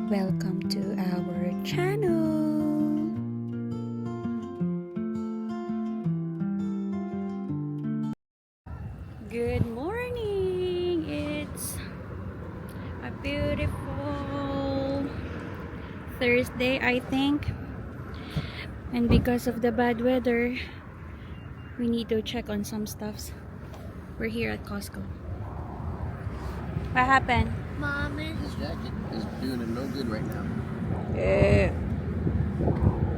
Welcome to our channel. Good morning. It's a beautiful Thursday, I think. And because of the bad weather, we need to check on some stuffs. We're here at Costco. What happened? Mommy. This jacket is doing him no good right now.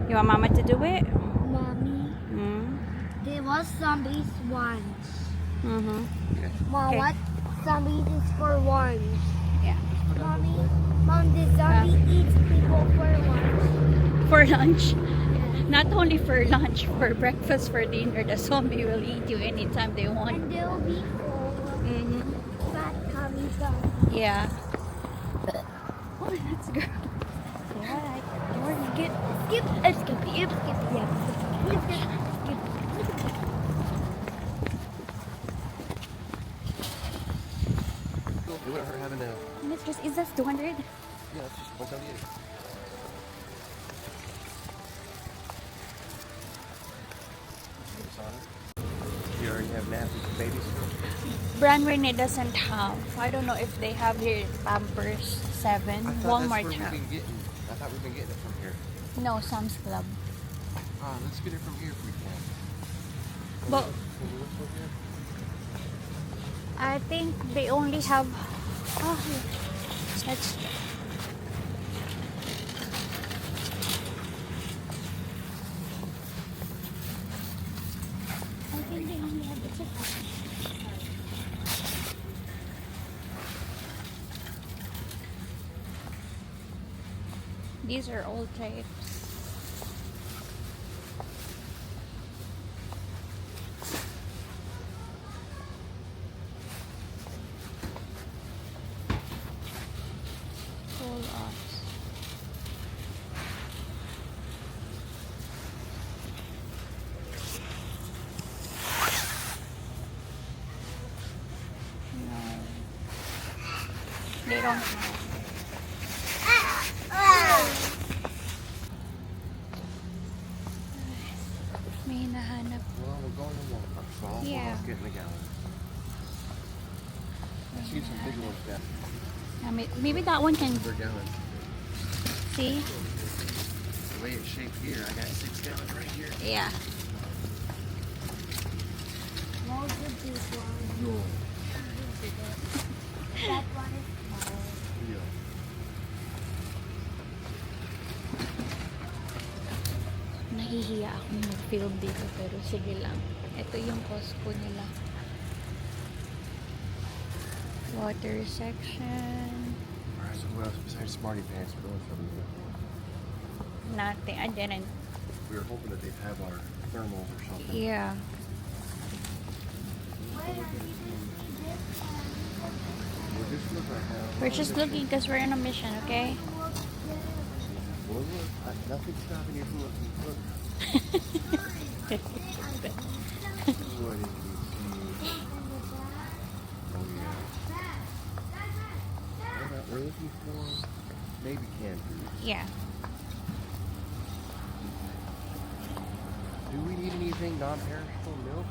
You want Mama to do it? Mommy. There was zombies once. Mom, Okay. what zombies is for once? Yeah. Mommy. Mom, the zombie eats people for lunch. For lunch. Not only for lunch, for breakfast, for dinner. The zombie will eat you anytime they want. And they'll be full of fat tummy zombies. Yeah. Oh, that's good. Alright. Skip, skip, skip, skip, yeah. Skip, skip, skip. It wouldn't hurt having a... And it's just, is that 200? Yeah, that's just 178. You already have nappies for babies? Brandway doesn't have. I don't know if they have here Pampers 7. I thought Walmart that's where have. we've been getting. I thought we've been getting it from here. No, Sam's Club. Let's get it from here if we can. But Can we look for here? I think they only have. Oh, that's. I think they only have the chicken. These are old types. Pull ups. No. They don't have. May nahanap. Well, we're going to Walmart, so I'll get in the gallon. I see some big ones down. Maybe that one can Per gallon. see. The way it's shaped here, I got 6 gallons right here. Yeah. Most of this one. No. That one is small. Yeah. Nahihiya akong mag-film dito pero sige lang. Ito yung Costco nila. Water section. Alright, so what else besides Smarty Pants? We're going from here. Nothing. I didn't. We were hoping that they'd have our thermals or something. Yeah. We're just looking right now. We're just looking because we're on a mission, okay? Well, look, nothing's stopping you from looking. Look. What is this? Oh, yeah. We're looking for maybe canned food. Yeah. Do we need anything non-perishable milk?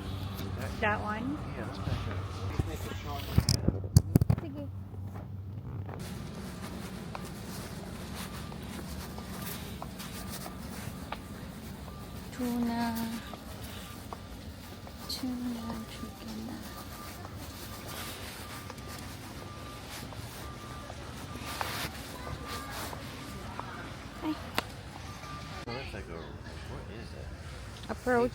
That one? Yeah, let's back up. Make a shot. Sige. Tuna, chicken. Ay, So that's like what is that? approach.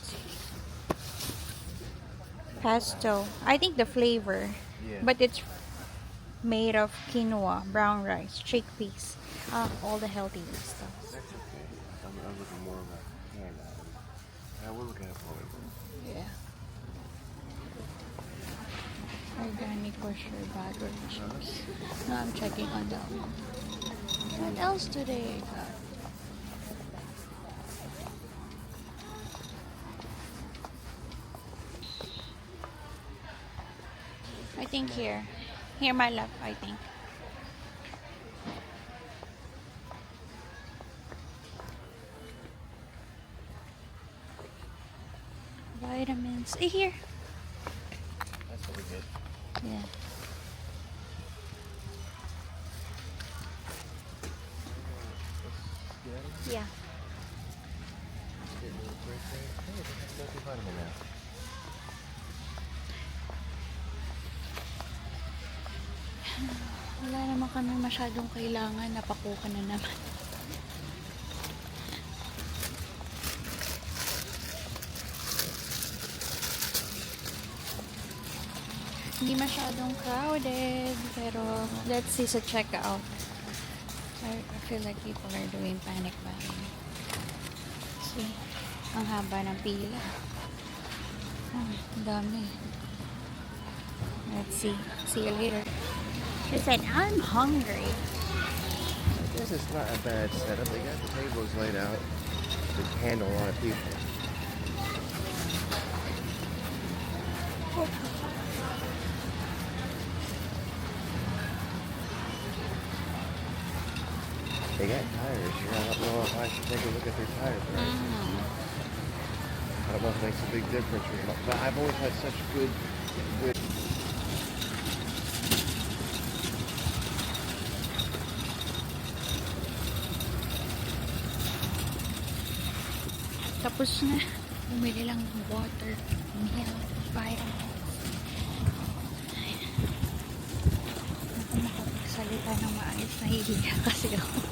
Pesto. I think the flavor, Yeah. but it's made of quinoa, brown rice, chickpeas, all the healthy stuff. That's okay. I'm looking more of a canned item. We're looking at flavor. Yeah. Organic kosher butter chips. No, I'm checking on that one. What else today I got? I think here. Here, my love, I think. Vitamins. Here. That's what we get. Yeah. Yeah. Hey, they have multivitamin now. Wala naman kami masyadong kailangan. Napakuha na naman. Hindi masyadong crowded. Pero let's see sa checkout. I feel like people are doing panic buying. See, ang haba ng pila. Ang dami. Let's see. See you later. She said, I'm hungry. I guess it's not a bad setup. They got the tables laid out to handle a lot of people. They got tires here. I don't know if I should take a look at their tires. Right? I don't know if it makes a big difference or not. But I've always had such good. Tapos na. Bumili lang ng water, milk, vitamins. Ako makapagsalita ng maayos, nahihiya kasi ako.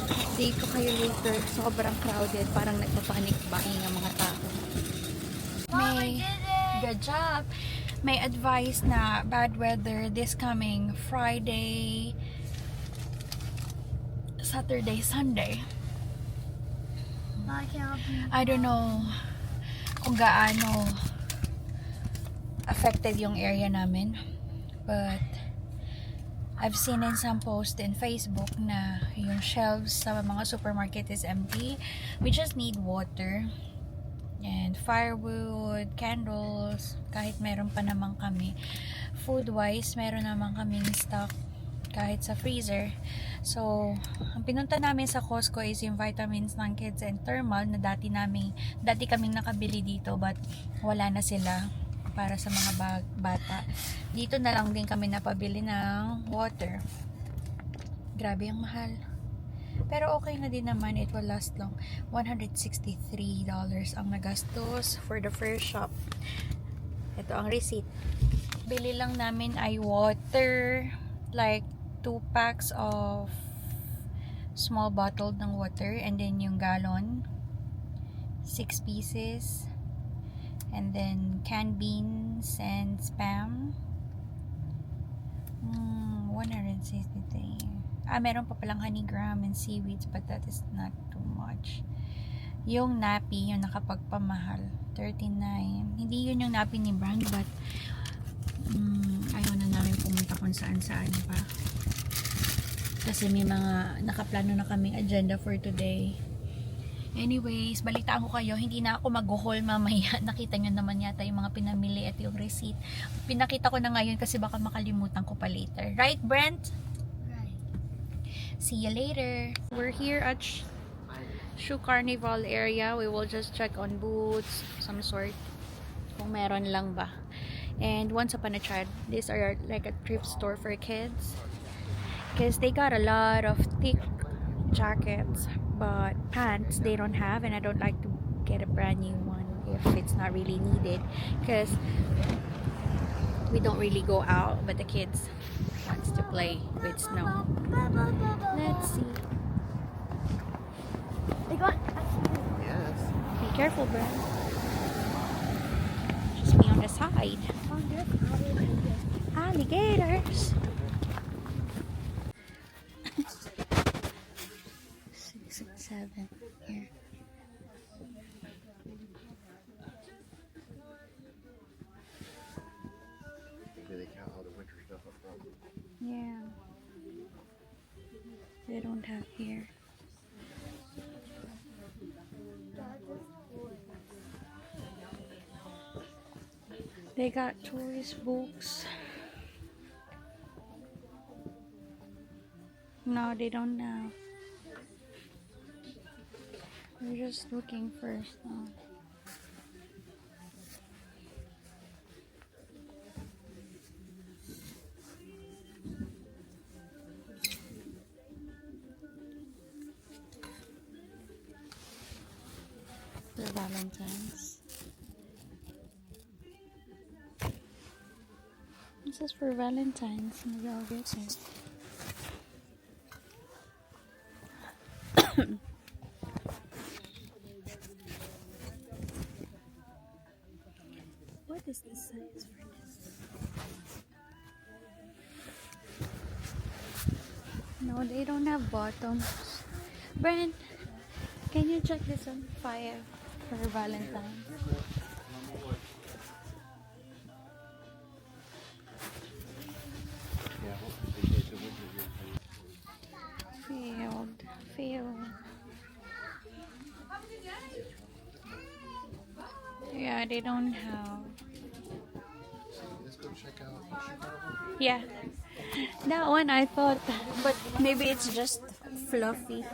Update ko kayo later. Sobrang crowded. Parang nagpapanik buying ang mga tao. May good job. May advice na bad weather this coming Friday, Saturday, Sunday. I don't know kung gaano affected yung area namin, but I've seen in some posts in Facebook na yung shelves sa mga supermarket is empty. We just need water and firewood, candles, kahit meron pa naman kami. Food wise, meron naman kaming stock kahit sa freezer. So, ang pinunta namin sa Costco is yung vitamins ng kids and thermal na dati kaming nakabili dito, but wala na sila para sa mga bata. Dito na lang din kami napabili ng water. Grabe ang mahal. Pero okay na din naman. It will last long. $163 ang nagastos for the first shop. Ito ang receipt. Bili lang namin ay water. Like 2 packs of small bottle ng water. And then yung gallon. 6 pieces. And then canned beans and spam. 163. Meron pa palang honeygram and seaweeds, but that is not too much. Yung nappy, yung nakapagpamahal, $39. Hindi yun yung nappy ni brand, but ayaw na namin pumunta kung saan pa. Kasi may mga nakaplano na kaming agenda for today. Anyways, balitaan ko kayo, hindi na ako mag-haul mamaya. Nakita nyo naman yata yung mga pinamili at yung receipt. Pinakita ko na ngayon kasi baka makalimutan ko pa later. Right, Brent? Right. See you later. We're here at Shoe Carnival area. We will just check on boots, some sort. Kung meron lang ba. And once upon a time, these are like a thrift store for kids. Because they got a lot of thick jackets, but pants they don't have, and I don't like to get a brand new one if it's not really needed, because we don't really go out, but the kids wants to play with snow. Let's see. They got Yes. Be careful, bro. Just be on the side. Alligators. 6 and 7 here. Maybe they count all the winter stuff up front. Yeah. They don't have here. They got toys, books. No, they don't know. We're just looking first. For Valentine's. This is for Valentine's. Maybe I'll get it. What is the size for this? No, they don't have bottoms. Brent, can you check this on fire for Valentine's? Failed. Yeah, they don't have. Let's go check out Chicago. Yeah, that one I thought, but maybe it's just fluffy.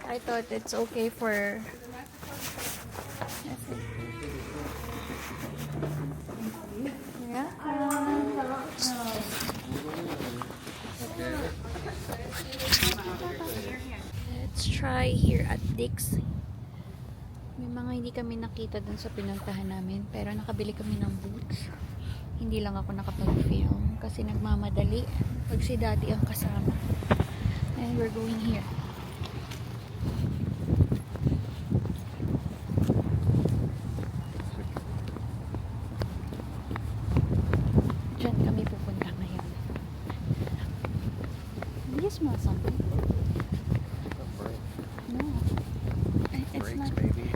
I thought it's okay for. Yeah. Let's try here at Dick's. May mga hindi kami nakita dun sa pinuntahan namin, pero nakabili kami ng boots. Hindi lang ako nakapag-film kasi nagmamadali pag si daddy ang kasama. And we're going here. Diyan kami pupunta ngayon. Do you smell something? No. It's Brakes, not. baby.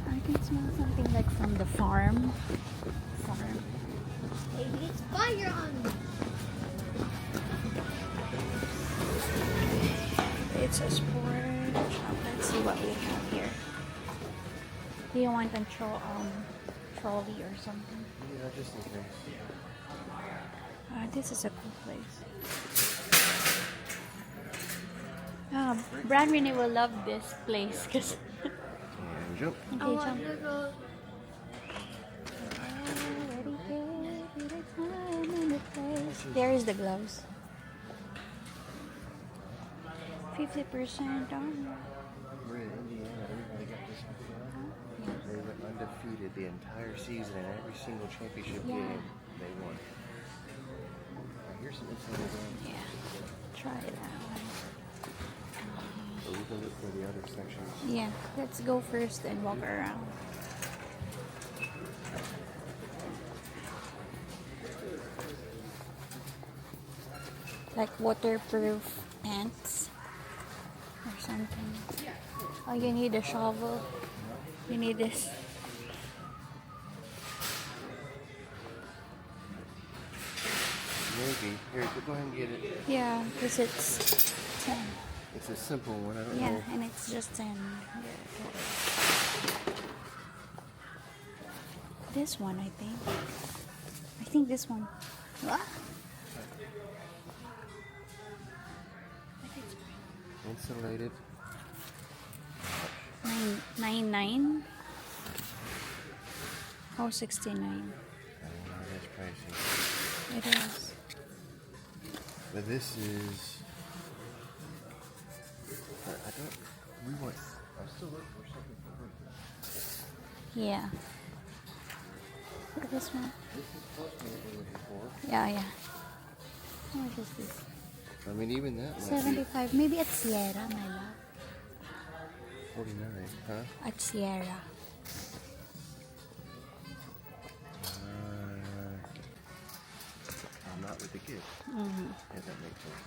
I can smell something like from the farm. Maybe it's fire on me. It's a sport shop. Let's see what we have here. Do you want a trolley or something? Yeah, just in case. This is a cool place. Brandon will love this place because. And jump. I want to go. There is the gloves. 50% on. We're in Indiana. Everybody got this one. They went undefeated the entire season in every single championship Yeah. game they won. Here's some insider game. Yeah. Try it out. So we can look for the other sections. Yeah. Let's go first and walk around. Like waterproof pants or something. Oh, you need a shovel. You need this. Maybe. Here, go ahead and get it. Yeah, because it's 10. It's a simple one. I don't Yeah, know. and it's just 10. This one, I think. I think this one. Ah. Insulated. 999. Oh, 69. I don't know, that's pricey. It is. But this is. I don't. We want. I'm still looking for something for her. Yeah. This one. This is close to what we're looking for. Yeah, yeah. How much is this? I mean, even that might 75. Maybe at Sierra, my love. be 49, huh? At Sierra. I'm not with the gift. Mm-hmm. Yeah, that makes sense.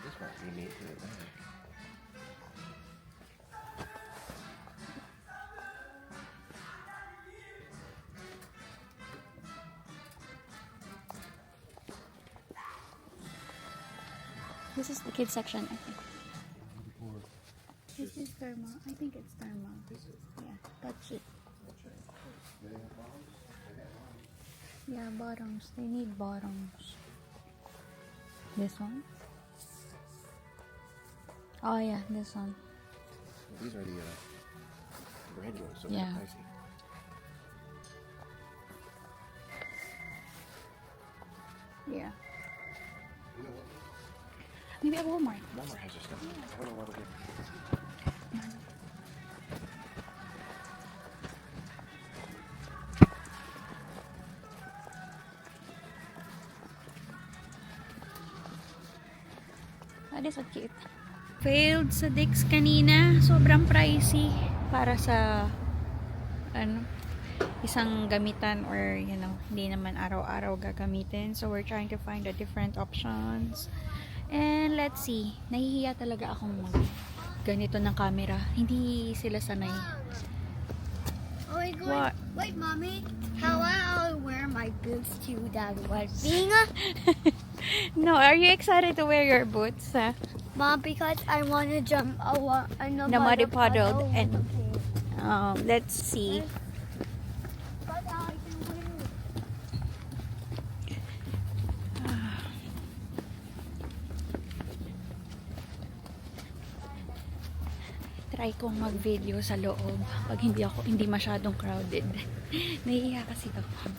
This might be neat to the back. This is the kids section, I think. This is thermal. I think it's thermal. Yeah, touch it. Yeah, bottoms. They need bottoms. This one? Oh yeah, this one. These are the brand ones, so Yeah. they're pricey. Yeah. You know what? Maybe at Walmart. Walmart has this stuff. I don't know why we're here. Oh, this is cute. Failed sa Dix kanina. Sobrang pricey para sa isang gamitan or hindi naman araw-araw gagamitin. So we're trying to find the different options. And let's see. Nahihiya talaga akong ganito ng camera. Hindi sila sanay. Oh my God. What? Wait, mommy. How I wear my boots to that wedding? No, are you excited to wear your boots? Mom, because I want to jump in The muddy puddle and okay. let's see. But I can wear it. Try kong mag-video sa loob pag hindi masyadong crowded. Nahihiya kasi ako.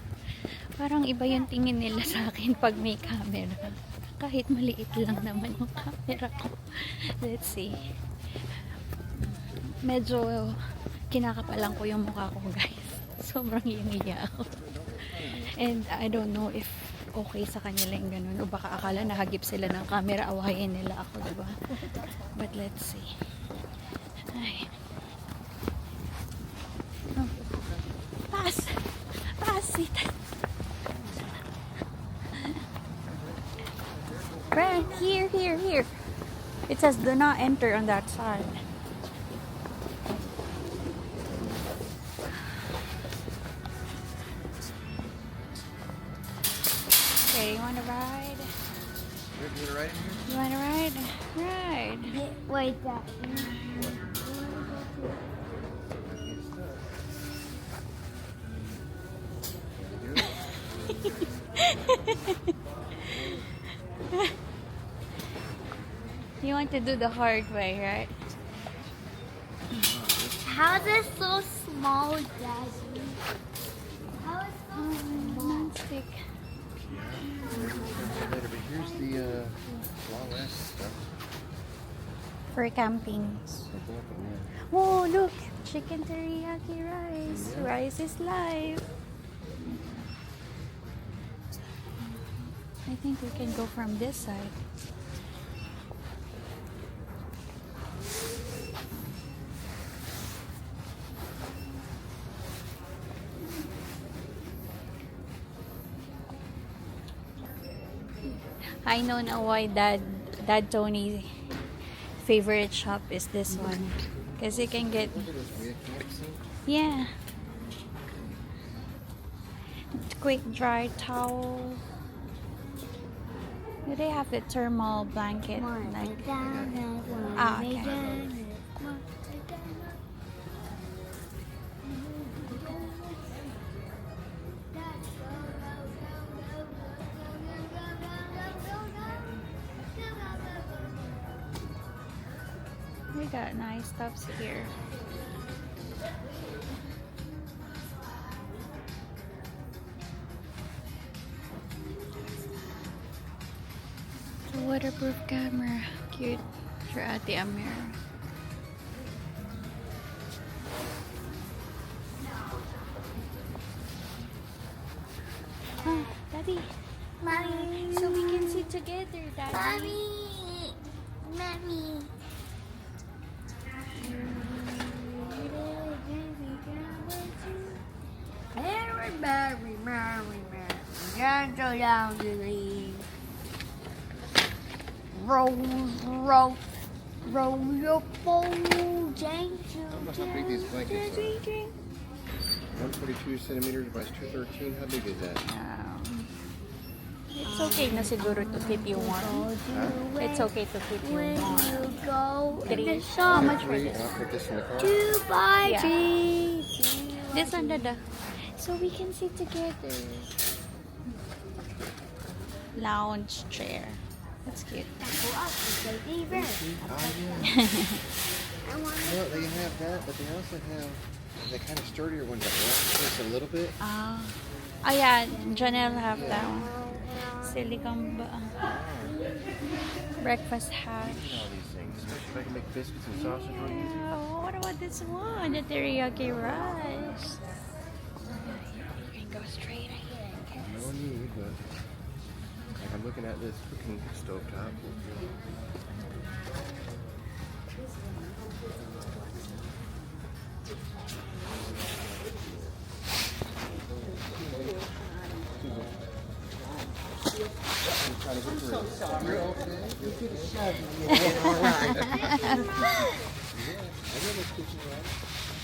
Parang iba yung tingin nila sa akin pag may camera. Kahit maliit lang naman yung camera ko. Let's see. Medyo kinakapalan ko yung mukha ko, guys. Sobrang hiya ako. And I don't know if okay sa kanila yung ganun. O baka akala nahagip sila ng camera, awayin nila ako, diba? But let's see. Ay. Oh. Pass! Pass it! Right, here. It says do not enter on that side. Okay, you wanna ride? You want to ride in here? You wanna ride? Ride. Wait, that. You want to do the hard way, right? How is it so small, Daddy? How is it so small? Non-stick. Later, but here's the long last stuff. For camping. So go up in there. Oh, look! Chicken teriyaki rice. Yeah. Rice is life. I think we can go from this side. I know now why Dad Tony's favorite shop is this one. Because you can get, Look at this weird campsite. yeah, quick dry towel. Do they have the thermal blanket? Like, ah, okay. We got nice stuffs here. The waterproof camera. Cute for Ate Amir. Oh, Daddy. Mommy. So we can sit together, Daddy. Mommy. Mary, down to the roll your bowl, Jane. I don't know how big these blankets are. 142 centimeters by 213. How big is that? It's okay na siguro to keep you warm. It's okay to keep you When warm. you go in the How shop, much for Three. this? I'll put this in the car. 2 by Yeah. 3. This one, Dada. So we can sit together. Lounge chair. That's cute. Go up with baby bird. Oh, yeah. I want Well, they have that, but they also have the kind of sturdier ones that round just a little bit. Oh yeah, Janelle have that one. Silicone breakfast hash. All these things, especially if I can make biscuits and sausage real easy. Oh, what about this one? The teriyaki rice. You can go straight ahead. No need, but like I'm looking at this cooking stove top.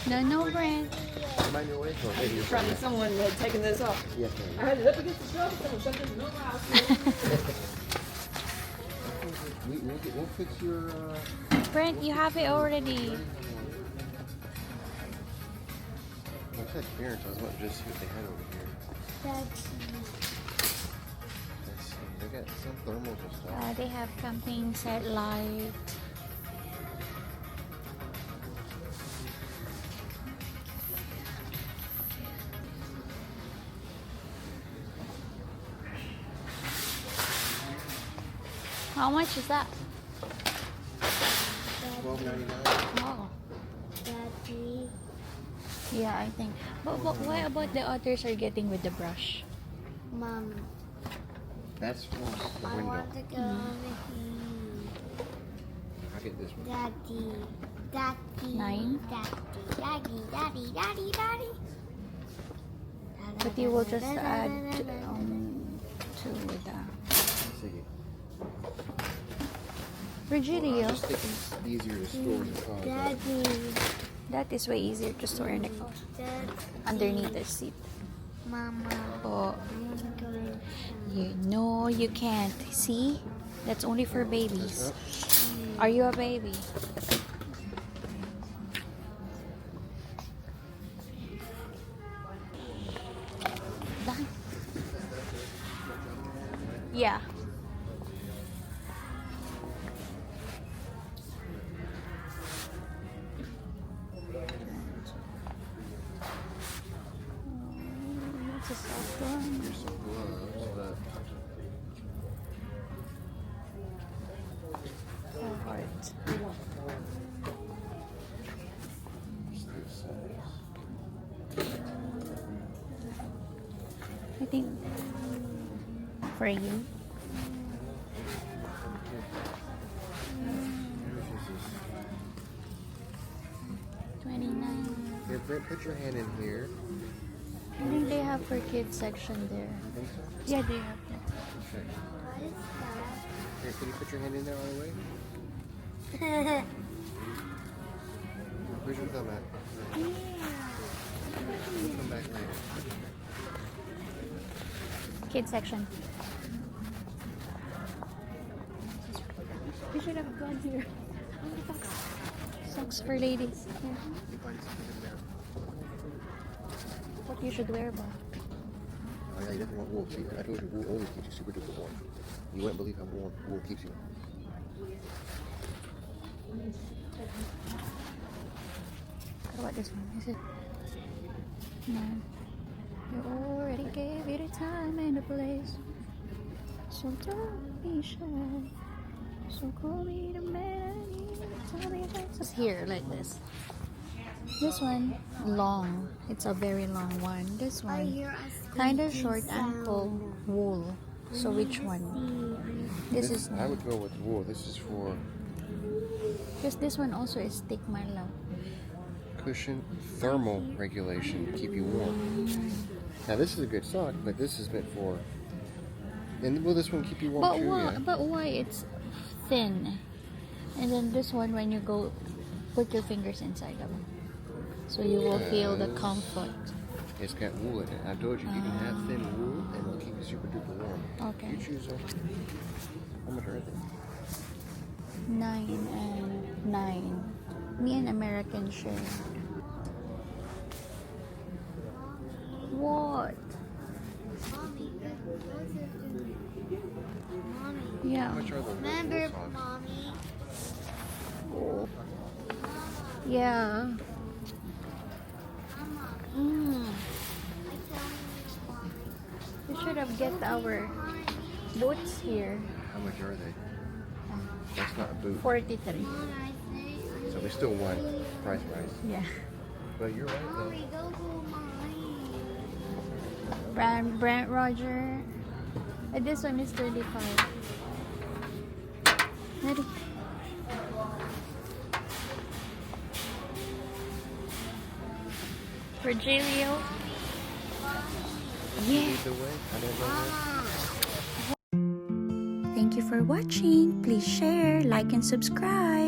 No, Brent. Am I new way? Or maybe you're Probably someone had taken this off. Yes, I ma'am. had it up against the shelf, someone shut this no house. We'll fix your. Brent, you have it already. I said clearance. I was about to just see what they had over here. That's Let's see. They got some thermals and stuff. They have camping set light. How much is that? $12.99. Oh, Daddy. yeah, I think. But why about the others are getting with the brush? Mom, That's for the I window. want to go over here. I'll get this one. Daddy. Daddy. 9? Daddy. But you will just add to the. Let's see. Virgilio. I just think it's easier to store in the car. Daddy. That is way easier to store in the car. Daddy. Underneath the seat. Mama. Oh, I want to go in. no, you can't. See? That's only for babies. Are you a baby? Done. Yeah. That's a soft one. Here's some gloves, but Oh, heart. it's this size. I think for you. Yours is this. 29. Here, Brent, put your hand in here. I think they have for kids section there. You think so? Yeah, they have that. Okay. What is that? Here, can you put your hand in there all the way? Where's your thumb at? We'll come back later. Kids section. We should have gone here. Socks for ladies. Yeah. You find something in there. What you should wear, Bob. Oh yeah, you definitely want wool. See, I told you wool always keeps you super duper warm. You wouldn't believe how warm wool keeps you. What about this one? Is it? No. You already gave it a time and a place. So don't be shy. So call me the man I need. Tell me if it's here like this. This one long. It's a very long one. This I one hear a kind of squeaky short and sound. full wool. So which one? This is I would go with wool. This is for because this one also is thick, my love. cushion thermal regulation to keep you warm. Now this is a good sock, but this is meant for. And will this one keep you warm But too? why? Yeah. But why it's thin? And then this one, when you go, put your fingers inside of it, so you will feel the Yes. comfort. It's got wool in it. I told you, you can have thin wool and it'll keep you super duper warm. Okay. You choose them. How much are they? 9 and 9. Me and American share. What? Mommy, Yeah, Yeah. How much are the Remember, wool socks? mommy? Yeah. Mama, Mm. I tell you, mommy. We should have get our boots here. How much are they? That's not a boot. 43. Mom, I say, So we still won price wise. Yeah. But you're right though. Mommy, go to mine. Brand Roger. This one is 35. Ready? Virgilio. Yeah. Lead the way. I don't know that. Thank you for watching. Please share, like, and subscribe.